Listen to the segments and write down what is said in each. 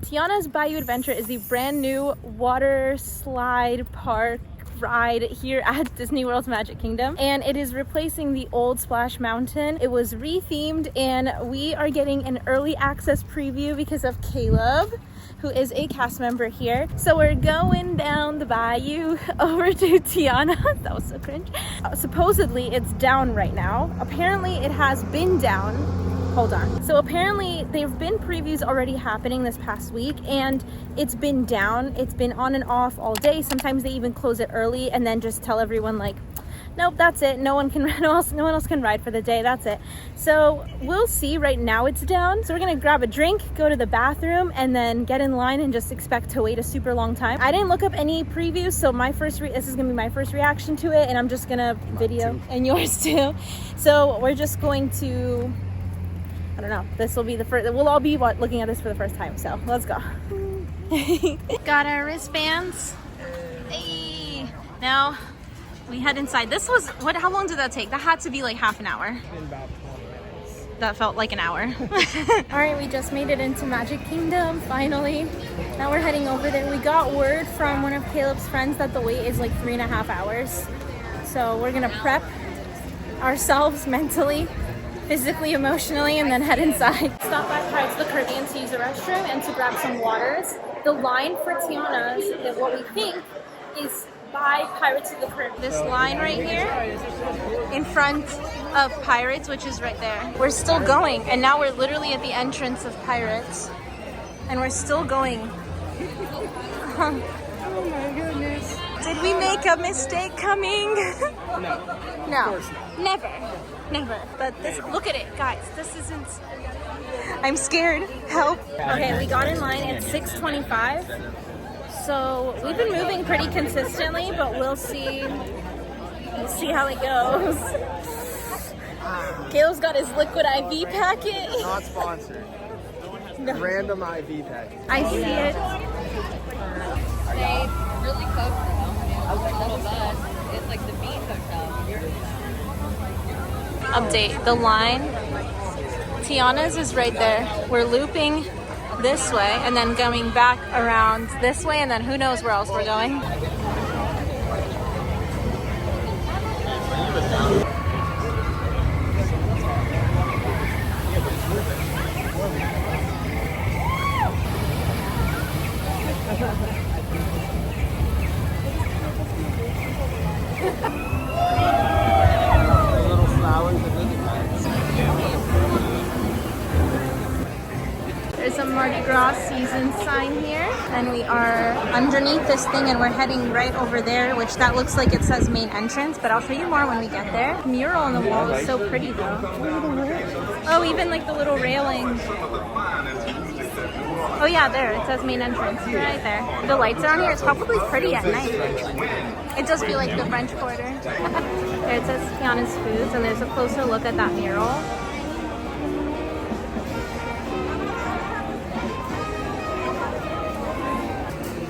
Tiana's Bayou Adventure is the brand new water slide park ride here at Disney World's Magic Kingdom, and it is replacing the old Splash Mountain. It was rethemed, and we are getting an early access preview because of Kaleb, who is a cast member here. So we're going down the bayou over to Tiana. That was so cringe. Supposedly it's down right now. Apparently it has been down. Hold on. So apparently there have been previews already happening this past week, and it's been down. It's been on and off all day. Sometimes they even close it early and then just tell everyone like, nope, that's it. No one else can ride for the day. That's it. So we'll see. Right now it's down. So we're gonna grab a drink, go to the bathroom, and then get in line and just expect to wait a super long time. I didn't look up any previews, so this is gonna be my first reaction to it, and I'm just gonna video, and yours too. So we're just going to, I don't know, this will be the first, we'll all be looking at this for the first time, so let's go. Got our wristbands. Hey. Now we head inside. This was, how long did that take? That had to be like half an hour. Been about 20 minutes. That felt like an hour. All right, we just made it into Magic Kingdom, finally. Now we're heading over there. We got word from one of Kaleb's friends that the wait is like 3.5 hours. So we're gonna prep ourselves mentally, physically, emotionally, and then head inside. Stop by Pirates of the Caribbean to use the restroom and to grab some waters. The line for Tiana's, is what we think, is by Pirates of the Caribbean. This line right here in front of Pirates, which is right there. We're still going, and now we're literally at the entrance of Pirates, and we're still going. Oh my goodness. Did we make a mistake coming? No. No. Of course not. Never. But this, look at it, guys. This isn't. I'm scared. Help. Okay, we got in line at 6:25. So we've been moving pretty consistently, but we'll see how it goes. Kaleb's got his liquid IV packet. Not sponsored. No. Random IV packet. I see it. Stay really close to them. It's like the beach hotel. Update, the line, Tiana's is right there. We're looping this way and then coming back around this way, and then who knows where else we're going. Little flowers and lily pads. There's a Mardi Gras season sign here, and we are underneath this thing, and we're heading right over there, which that looks like it says main entrance, but I'll show you more when we get there. The mural on the wall is so pretty though. Oh, even like the little railing. Oh yeah, there, it says main entrance, right there. The lights are on here, it's probably pretty at night. It does feel like the French Quarter. There it says Tiana's Foods, and there's a closer look at that mural.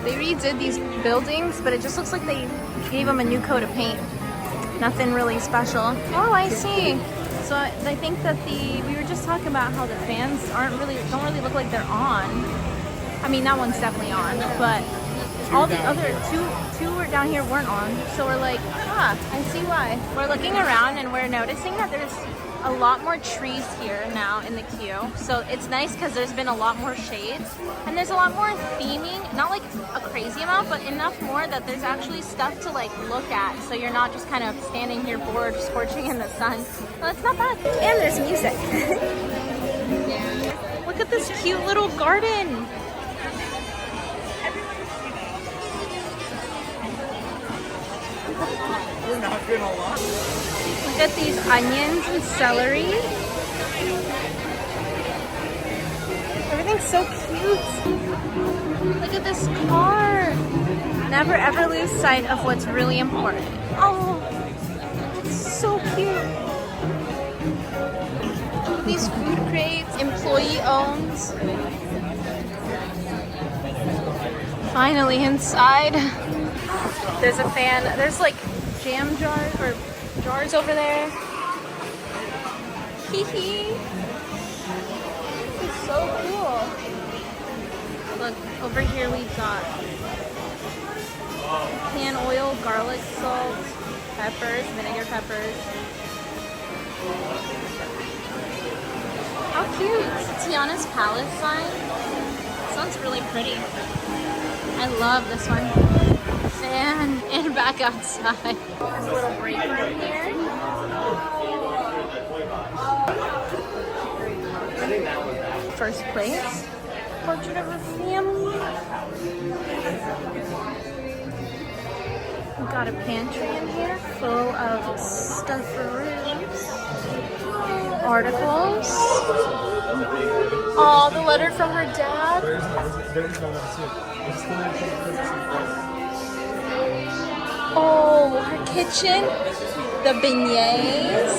They redid these buildings, but it just looks like they gave them a new coat of paint. Nothing really special. Oh, I see. So I think that we were just talking about how the fans don't really look like they're on. I mean, that one's definitely on, but all the other two were down here weren't on. So we're like, I see why. We're looking around and we're noticing that there's a lot more trees here now in the queue. So it's nice because there's been a lot more shades, and there's a lot more theming, not like a crazy amount, but enough more that there's actually stuff to like look at. So you're not just kind of standing here bored, scorching in the sun. Well, it's not bad. And there's music. Look at this cute little garden. We're not gonna lie. Look at these onions and celery. Everything's so cute. Look at this car. Never ever lose sight of what's really important. Oh, it's so cute. These food crates, employee owned. Finally inside. There's a fan. There's like jam jars or jars over there. Hee hee. This is so cool. Look, over here we've got pan oil, garlic salt, peppers, vinegar peppers. How cute! Tiana's Palace sign. Sounds really pretty. I love this one. And back outside. There's a little break room here. First place. Portrait of a family. We've got a pantry in here full of stufferoos, articles. Oh, the letter from her dad. Oh, her kitchen. The beignets.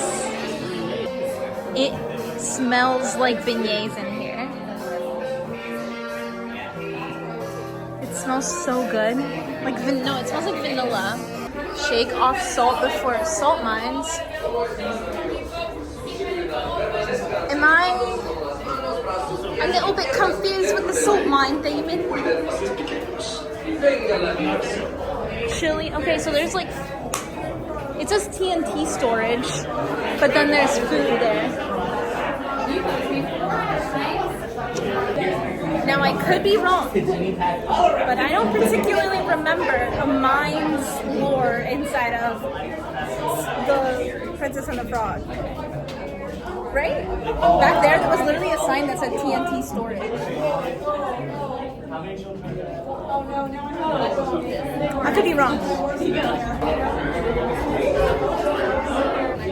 It smells like beignets in here. It smells so good. Like no, it smells like vanilla. Shake off salt before salt mines. Am I a little bit confused with the salt mine, David? Chili. Okay, so there's like, it says TNT storage, but then there's food there. Now I could be wrong, but I don't particularly remember a mine's lore inside of the Princess and the Frog. Right? Back there was literally a sign that said TNT storage. I could be wrong.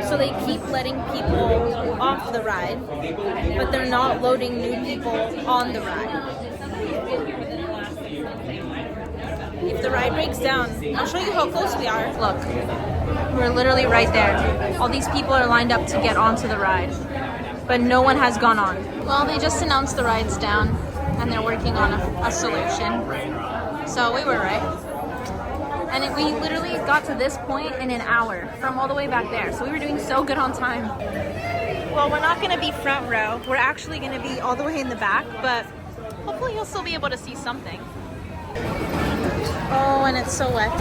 So they keep letting people off the ride, but they're not loading new people on the ride. If the ride breaks down, I'll show you how close we are. Look, we're literally right there. All these people are lined up to get onto the ride, but no one has gone on. Well, they just announced the ride's down, and they're working on a solution. So we were right. And we literally got to this point in an hour from all the way back there. So we were doing so good on time. Well, we're not gonna be front row. We're actually gonna be all the way in the back, but hopefully you'll still be able to see something. Oh, and it's so wet.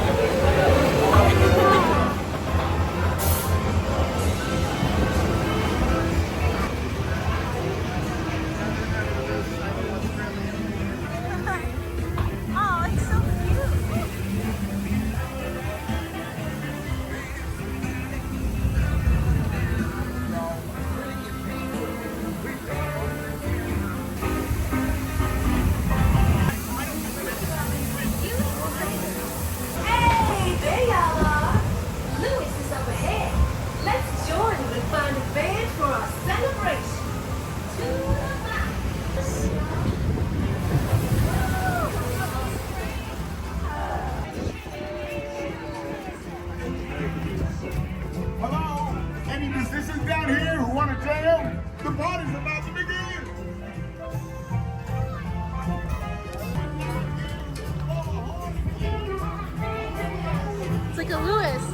It's like a Lewis.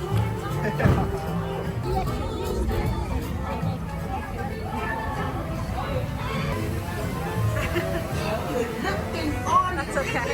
That's okay.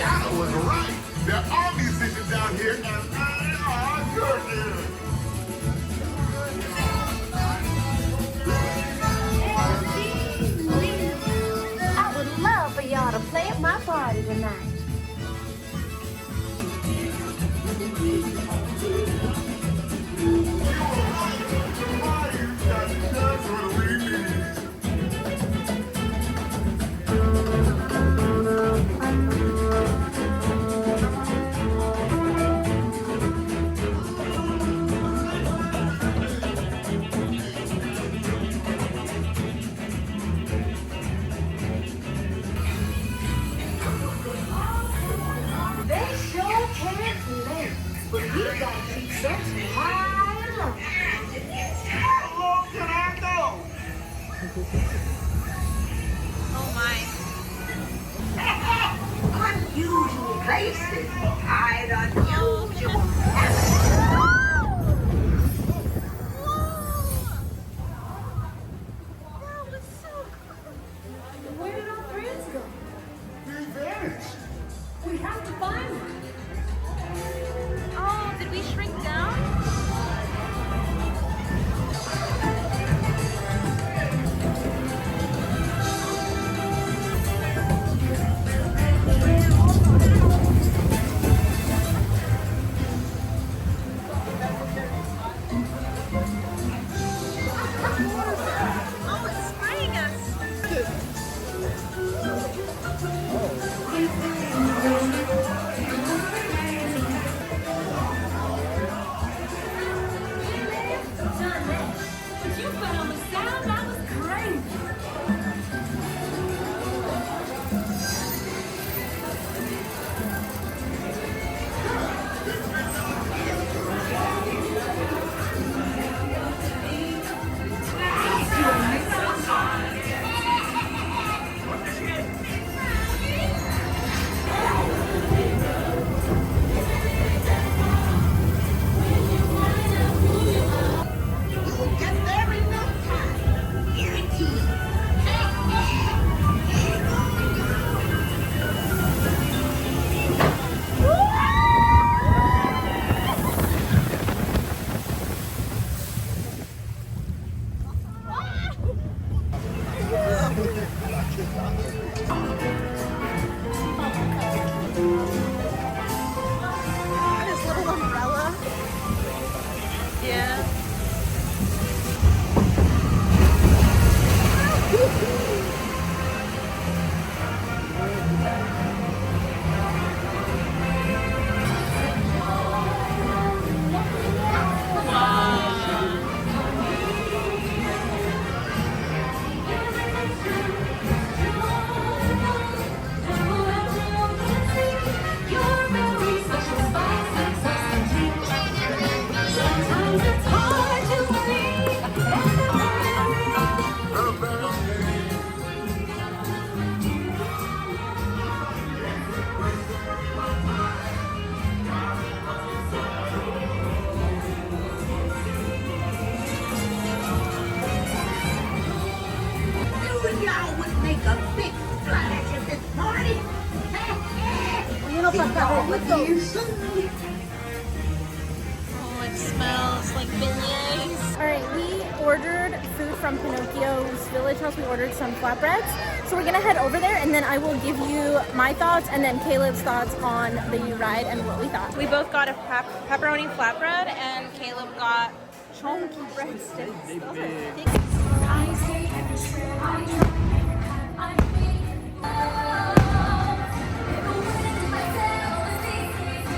Tiana was right. There are musicians down here, and they are good here. I would love for y'all to play at my party tonight. That's what we need. Oh my. Unusual places hide unusual Where did our friends go? They vanished. We have to find them. Oh, did we shrink down? Oh, it's spraying us. But you found the sound. That was crazy. get there in no time. Guaranteed. This little umbrella. Yeah. Sometimes it's hard to believe. You y'all would make a big splash at this party. With you soon. Oh, it smells like beignets. All right, we ordered food from Pinocchio's Village House. We ordered some flatbreads. So we're gonna head over there and then I will give you my thoughts and then Caleb's thoughts on the ride and what we thought. We both got a pepperoni flatbread and Caleb got chunky breadsticks. Those are thick.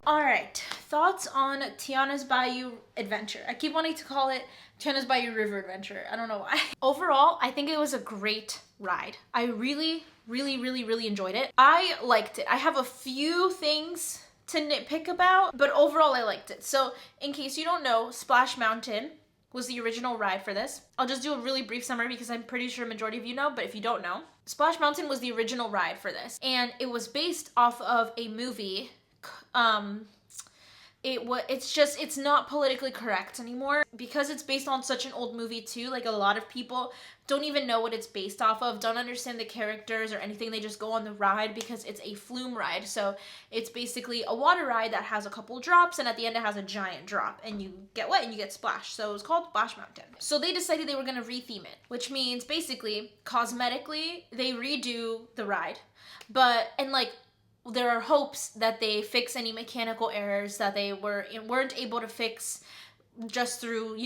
Alright, thoughts on Tiana's Bayou Adventure. I keep wanting to call it Tiana's Bayou River Adventure. I don't know why. Overall, I think it was a great ride. I really enjoyed it. I liked it. I have a few things to nitpick about, but overall I liked it. So in case you don't know, Splash Mountain was the original ride for this. I'll just do a really brief summary because I'm pretty sure majority of you know, but if you don't know, Splash Mountain was the original ride for this. And it was based off of a movie. It's not politically correct anymore because it's based on such an old movie too. Like a lot of people don't even know what it's based off of, don't understand the characters or anything. They just go on the ride because it's a flume ride. So it's basically a water ride that has a couple drops and at the end it has a giant drop and you get wet and you get splashed. So it was called Splash Mountain. So they decided they were going to retheme it, which means basically cosmetically they redo the ride, there are hopes that they fix any mechanical errors that they weren't able to fix just through,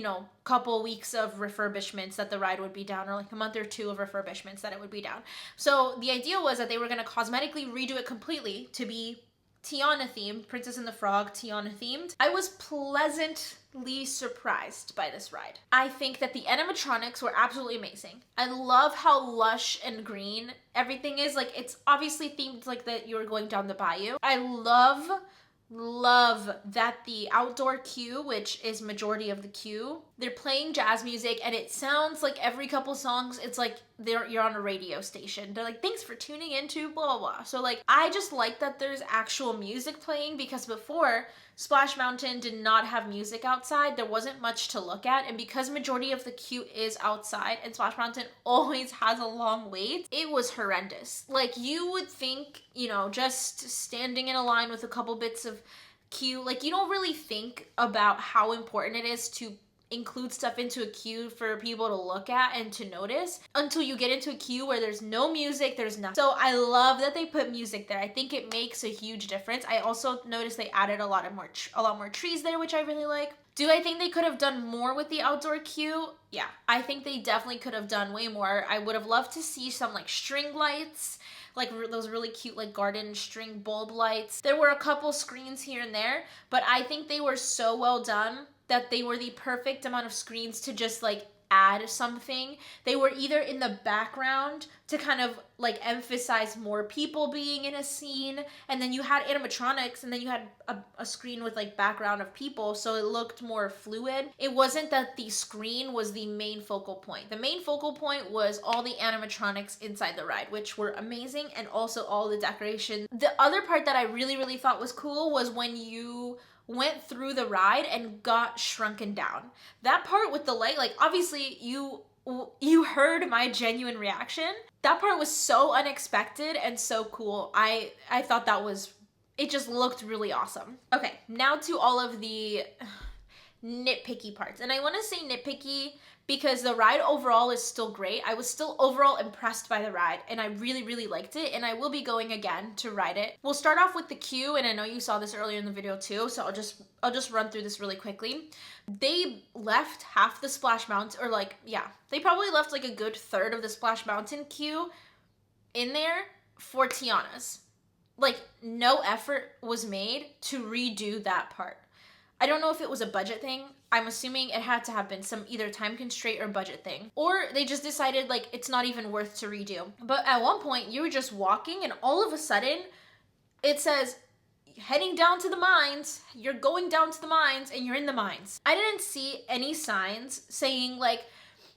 couple weeks of refurbishments that the ride would be down, or like a month or two of refurbishments that it would be down. So the idea was that they were going to cosmetically redo it completely to be Tiana themed, Princess and the Frog Tiana themed. I was pleasantly surprised by this ride. I think that the animatronics were absolutely amazing. I love how lush and green everything is. Like, it's obviously themed like that you're going down the bayou. I love love that the outdoor queue, which is majority of the queue, they're playing jazz music and it sounds like every couple songs it's like you're on a radio station. They're like, thanks for tuning into blah blah blah. So like I just like that there's actual music playing, because before Splash Mountain did not have music outside. There wasn't much to look at, and because majority of the queue is outside and Splash Mountain always has a long wait, it was horrendous. Like you would think, you know, just standing in a line with a couple bits of queue, like you don't really think about how important it is to include stuff into a queue for people to look at and to notice until you get into a queue where there's no music, there's nothing. So I love that they put music there. I think it makes a huge difference. I also noticed they added a lot more trees there, which I really like. Do I think they could have done more with the outdoor queue? Yeah, I think they definitely could have done way more. I would have loved to see some like string lights, like those really cute like garden string bulb lights. There were a couple screens here and there, but I think they were so well done that they were the perfect amount of screens to just like add something. They were either in the background to kind of like emphasize more people being in a scene, and then you had animatronics, and then you had a screen with like background of people, so it looked more fluid. It wasn't that the screen was the main focal point. The main focal point was all the animatronics inside the ride, which were amazing, and also all the decorations. The other part that I really thought was cool was when you went through the ride and got shrunken down. That part with the light, like obviously you heard my genuine reaction. That part was so unexpected and so cool. I thought that was, it just looked really awesome. Okay, now to all of the nitpicky parts. And I want to say nitpicky because the ride overall is still great. I was still overall impressed by the ride, and I really liked it, and I will be going again to ride it. We'll start off with the queue, and I know you saw this earlier in the video too, so I'll just run through this really quickly. They left half the Splash Mountain, or like, yeah, they probably left like a good third of the Splash Mountain queue in there for Tiana's. Like, no effort was made to redo that part. I don't know if it was a budget thing. I'm assuming it had to have been some either time constraint or budget thing. Or they just decided like it's not even worth to redo. But at one point you were just walking and all of a sudden it says heading down to the mines, you're going down to the mines and you're in the mines. I didn't see any signs saying like,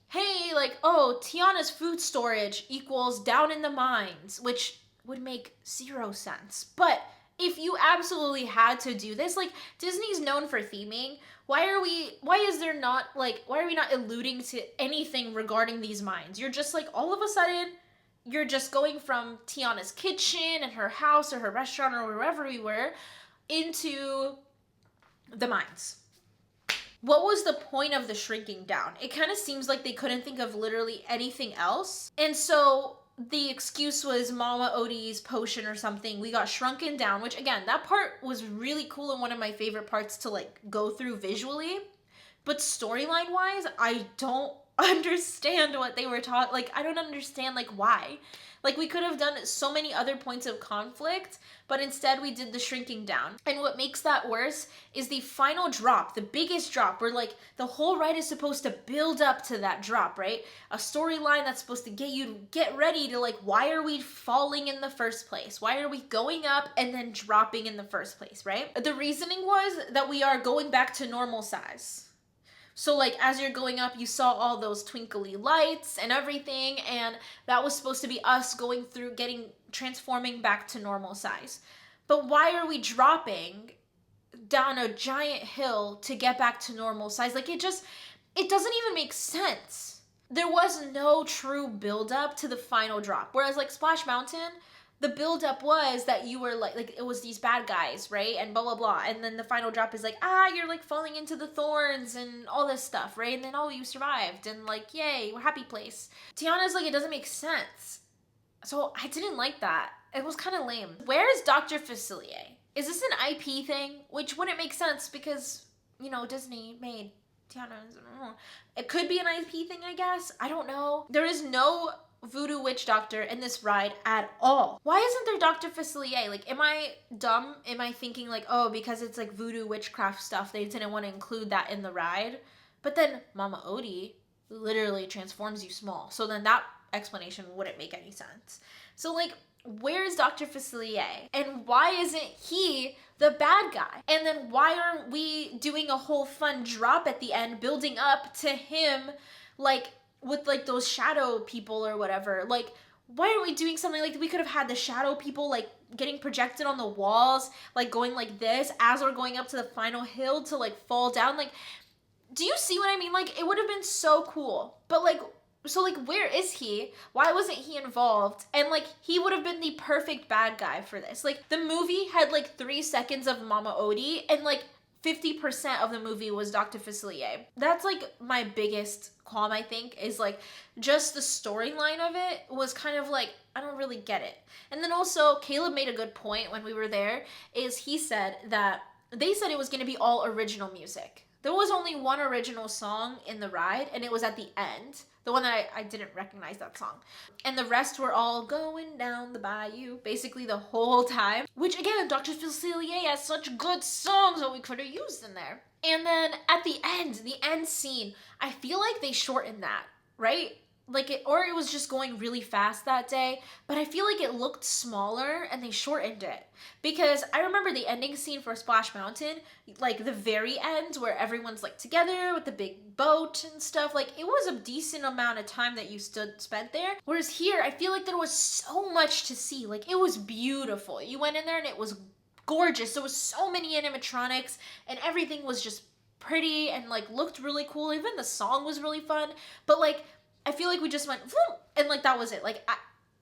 hey, like, oh, Tiana's food storage equals down in the mines, which would make zero sense. But if you absolutely had to do this, like Disney's known for theming, why are we not alluding to anything regarding these mines? You're just like, all of a sudden, you're just going from Tiana's kitchen and her house or her restaurant or wherever we were into the mines. What was the point of the shrinking down? It kind of seems like they couldn't think of literally anything else. And so the excuse was Mama Odie's potion or something. We got shrunken down, which again, that part was really cool and one of my favorite parts to like go through visually. But storyline wise, I don't understand what they were taught. Like, I don't understand like why. Like, we could have done so many other points of conflict, but instead we did the shrinking down. And what makes that worse is the final drop, the biggest drop, where like the whole ride is supposed to build up to that drop, right? A storyline that's supposed to get you to get ready to like, why are we falling in the first place? Why are we going up and then dropping in the first place, right? The reasoning was that we are going back to normal size. So like as you're going up, you saw all those twinkly lights and everything, and that was supposed to be us going through transforming back to normal size. But why are we dropping down a giant hill to get back to normal size? Like it doesn't even make sense. There was no true build up to the final drop. Whereas like Splash Mountain, the buildup was that you were like it was these bad guys, right? And blah, blah, blah. And then the final drop is like, you're like falling into the thorns and all this stuff, right? And then, you survived. And like, yay, we're happy place. Tiana's like, it doesn't make sense. So I didn't like that. It was kind of lame. Where is Dr. Facilier? Is this an IP thing? Which wouldn't make sense because, Disney made Tiana's. It could be an IP thing, I guess. I don't know. There is no voodoo witch doctor in this ride at all. Why isn't there Dr. Facilier? Like, am I dumb? Am I thinking like, because it's like voodoo witchcraft stuff, they didn't want to include that in the ride? But then Mama Odie literally transforms you small. So then that explanation wouldn't make any sense. So like, where's Dr. Facilier? And why isn't he the bad guy? And then why aren't we doing a whole fun drop at the end building up to him, like with like those shadow people or whatever? Like, why aren't we doing something like we could have had the shadow people like getting projected on the walls, like going like this as we're going up to the final hill to like fall down? Like, do you see what I mean? Like, it would have been so cool. But like, so like, where is he? Why wasn't he involved? And like, he would have been the perfect bad guy for this. Like, the movie had like 3 seconds of Mama Odie, and like 50% of the movie was Dr. Facilier. That's like my biggest qualm, I think, is like just the storyline of it was kind of like, I don't really get it. And then also Kaleb made a good point when we were there, is he said that they said it was going to be all original music. There was only one original song in the ride, and it was at the end. The one that I didn't recognize that song. And the rest were all going down the bayou, basically the whole time. Which again, Dr. Facilier has such good songs that we could have used in there. And then at the end scene, I feel like they shortened that, right? Like it, or it was just going really fast that day, but I feel like it looked smaller and they shortened it. Because I remember the ending scene for Splash Mountain, like the very end where everyone's like together with the big boat and stuff, like it was a decent amount of time that you spent there. Whereas here, I feel like there was so much to see. Like it was beautiful. You went in there and it was gorgeous. There was so many animatronics and everything was just pretty and like looked really cool. Even the song was really fun, but like, I feel like we just went, vroom, and like that was it. Like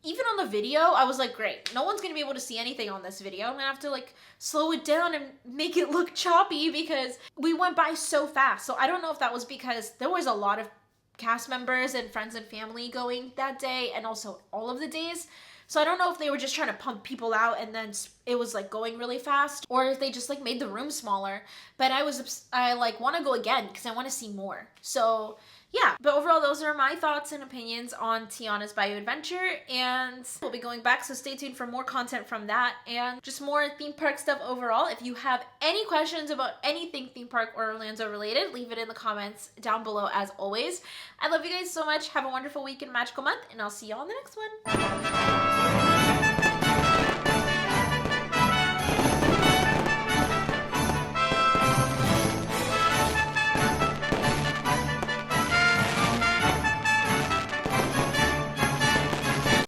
even on the video, I was like, great, no one's gonna be able to see anything on this video. I'm gonna have to like slow it down and make it look choppy because we went by so fast. So I don't know if that was because there was a lot of cast members and friends and family going that day and also all of the days. So I don't know if they were just trying to pump people out and then it was like going really fast, or if they just like made the room smaller. But I like want to go again because I want to see more. So yeah, but overall, those are my thoughts and opinions on Tiana's Bayou Adventure, and we'll be going back, so stay tuned for more content from that and just more theme park stuff overall. If you have any questions about anything theme park or Orlando related, leave it in the comments down below as always. I love you guys so much. Have a wonderful week and magical month, and I'll see you all in the next one.